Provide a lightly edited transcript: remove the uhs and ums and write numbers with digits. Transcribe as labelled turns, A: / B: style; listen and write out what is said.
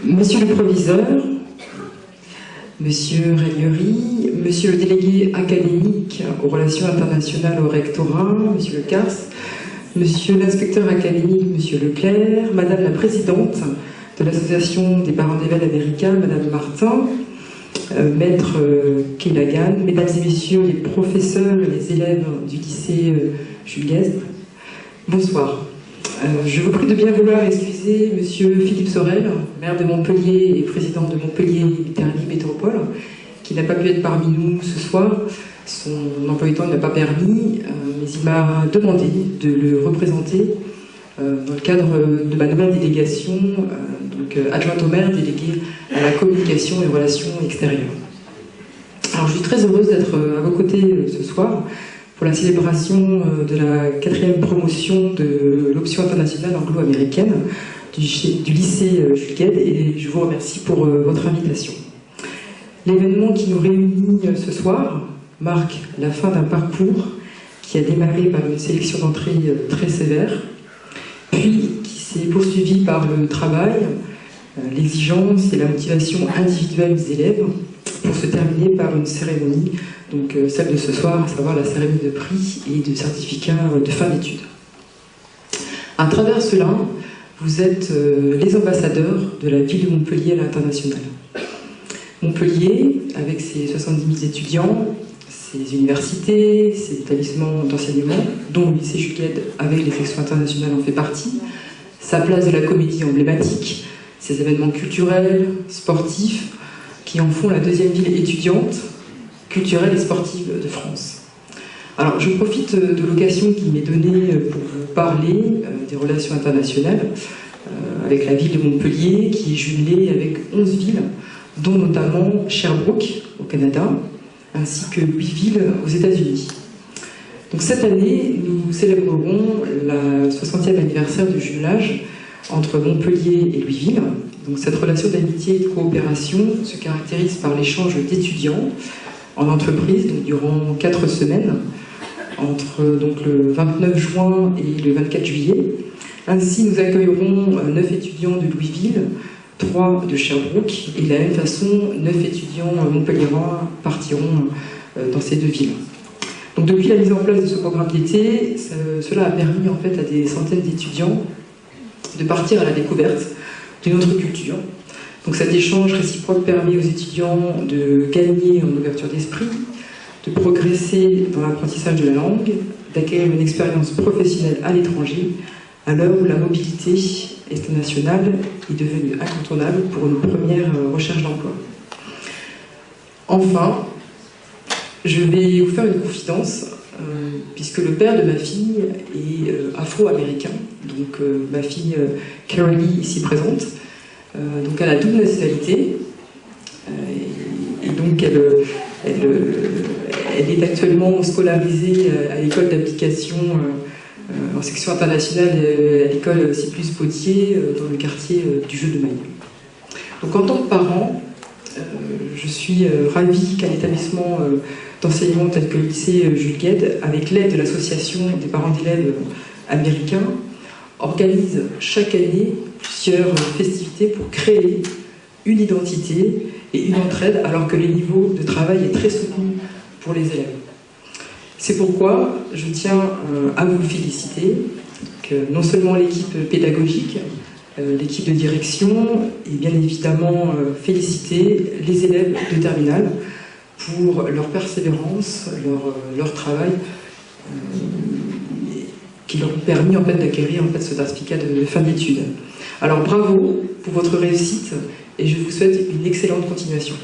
A: Monsieur le proviseur, Monsieur Ranieri, Monsieur le délégué académique aux relations internationales au rectorat, Monsieur Le Cars, Monsieur l'inspecteur académique, Monsieur Leclerc, Madame la présidente de l'association des parents d'élèves américains, Madame Martin, Maître Kenagan, Mesdames et Messieurs les professeurs et les élèves du lycée Jules Guestre, bonsoir. Je vous prie de bien vouloir excuser Monsieur Philippe Sorel, maire de Montpellier et président de Montpellier Terny Métropole, qui n'a pas pu être parmi nous ce soir. Son emploi du temps ne l'a pas permis, mais il m'a demandé de le représenter dans le cadre de ma nouvelle délégation, donc adjointe au maire, déléguée à la communication et aux relations extérieures. Alors je suis très heureuse d'être à vos côtés ce soir pour la célébration de la 4e promotion de l'option internationale anglo-américaine du lycée Jules Guesde, et je vous remercie pour votre invitation. L'événement qui nous réunit ce soir marque la fin d'un parcours qui a démarré par une sélection d'entrée très sévère, puis qui s'est poursuivi par le travail, l'exigence et la motivation individuelle des élèves, pour se terminer par une cérémonie, donc celle de ce soir, à savoir la cérémonie de prix et de certificat de fin d'études. À travers cela, vous êtes les ambassadeurs de la ville de Montpellier à l'international. Montpellier, avec ses 70 000 étudiants, ses universités, ses établissements d'enseignement, dont le lycée Jules Guesde avec les sections internationales en fait partie, sa place de la comédie emblématique, ses événements culturels, sportifs, qui en font la 2e ville étudiante, culturelle et sportive de France. Alors je profite de l'occasion qui m'est donnée pour vous parler des relations internationales avec la ville de Montpellier, qui est jumelée avec 11 villes, dont notamment Sherbrooke au Canada, ainsi que 8 villes aux États-Unis. Donc cette année, nous célébrerons la 60e anniversaire du jumelage entre Montpellier et Louisville. Donc cette relation d'amitié et de coopération se caractérise par l'échange d'étudiants en entreprise, donc durant 4 semaines, entre donc, le 29 juin et le 24 juillet. Ainsi, nous accueillerons 9 étudiants de Louisville, 3 de Sherbrooke, et de la même façon, 9 étudiants montpelliérois partiront dans ces 2 villes. Donc depuis la mise en place de ce programme d'été, cela a permis en fait à des centaines d'étudiants de partir à la découverte d'une autre culture. Donc cet échange réciproque permet aux étudiants de gagner en ouverture d'esprit, de progresser dans l'apprentissage de la langue, d'acquérir une expérience professionnelle à l'étranger, à l'heure où la mobilité internationale est devenue incontournable pour une première recherche d'emploi. Enfin, je vais vous faire une confidence, puisque le père de ma fille est afro-américain, donc ma fille Carolee, ici présente, donc elle a double nationalité, et donc elle est actuellement scolarisée à l'école d'application en section internationale à l'école Cyplus-Potier dans le quartier du Jeu de Maille. Donc en tant que parent, je suis ravie qu'un établissement d'enseignement tel que le lycée Jules Guesde, avec l'aide de l'association des parents d'élèves américains, organise chaque année plusieurs festivités pour créer une identité et une entraide, alors que le niveau de travail est très soutenu pour les élèves. C'est pourquoi je tiens à vous féliciter, non seulement l'équipe pédagogique, l'équipe de direction, et bien évidemment féliciter les élèves de terminale pour leur persévérance, leur travail, qui leur ont permis en fait, d'acquérir en fait, ce certificat de fin d'études. Alors bravo pour votre réussite et je vous souhaite une excellente continuation.